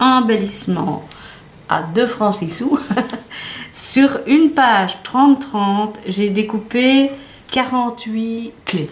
embellissement à 2 francs 6 sous. Sur une page 30-30, j'ai découpé 48 clés.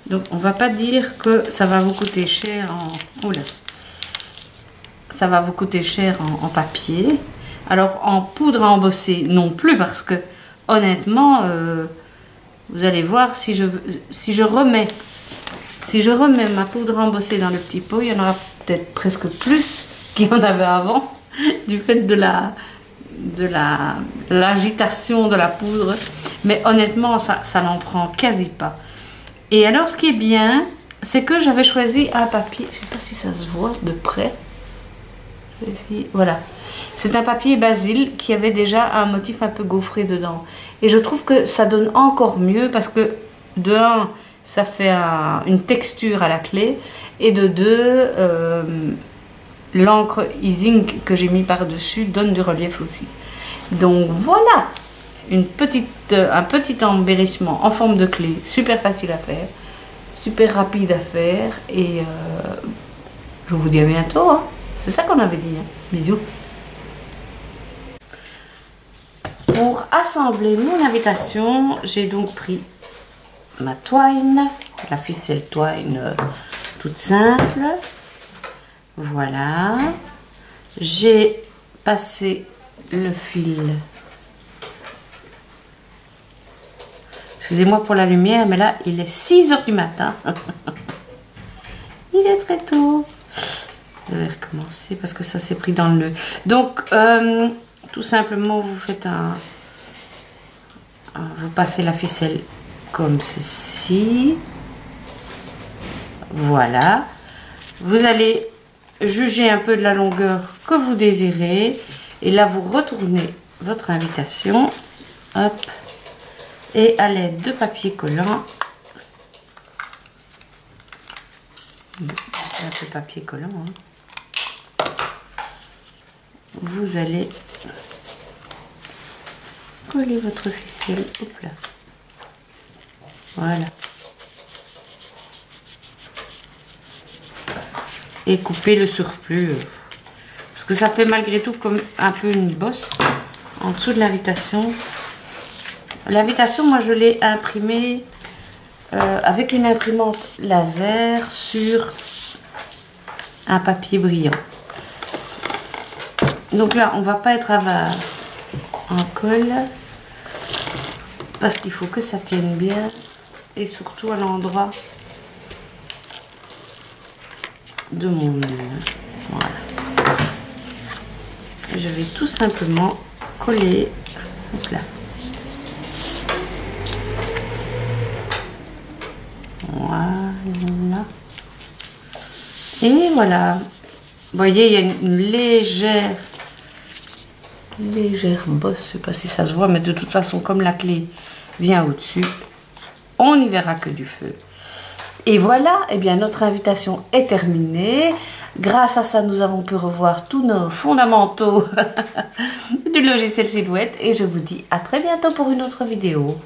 Donc on va pas dire que ça va vous coûter cher en... Oula. Ça va vous coûter cher en papier. Alors en poudre à embosser non plus, parce que honnêtement, vous allez voir, si je remets ma poudre à embosser dans le petit pot, il y en aura peut-être presque plus qu'il y en avait avant, du fait de l'agitation de la poudre. Mais honnêtement, ça n'en prend quasi pas. Et alors, ce qui est bien, c'est que j'avais choisi un papier, je ne sais pas si ça se voit de près. Je vais essayer. Voilà. C'est un papier basil qui avait déjà un motif un peu gaufré dedans. Et je trouve que ça donne encore mieux parce que, de un, ça fait une texture à la clé. Et de deux, l'encre e-zinc que j'ai mis par-dessus donne du relief aussi. Donc voilà, un petit embellissement en forme de clé, super facile à faire, super rapide à faire. Et je vous dis à bientôt. Hein. C'est ça qu'on avait dit. Hein. Bisous. Pour assembler mon invitation, j'ai donc pris ma twine, la ficelle twine toute simple. Voilà. J'ai passé le fil. Excusez-moi pour la lumière, mais là, il est 6 h du matin. Il est très tôt. Je vais recommencer parce que ça s'est pris dans le nœud. Donc, tout simplement, vous faites vous passez la ficelle comme ceci. Voilà. Vous allez juger un peu de la longueur que vous désirez. Et là, vous retournez votre invitation. Hop. Et à l'aide de papier collant, c'est un peu papier collant, hein, vous allez coller votre ficelle au plat. Voilà. Et couper le surplus. Parce que ça fait malgré tout comme un peu une bosse en dessous de l'invitation. L'invitation, moi je l'ai imprimée avec une imprimante laser sur un papier brillant. Donc là, on va pas être avare en colle parce qu'il faut que ça tienne bien et surtout à l'endroit de mon nœud. Voilà. Je vais tout simplement coller. Donc là. Voilà. Et voilà. Vous voyez, il y a une légère bosse. Je ne sais pas si ça se voit, mais de toute façon, comme la clé vient au-dessus, on n'y verra que du feu. Et voilà, eh bien, notre invitation est terminée. Grâce à ça, nous avons pu revoir tous nos fondamentaux du logiciel Silhouette. Et je vous dis à très bientôt pour une autre vidéo.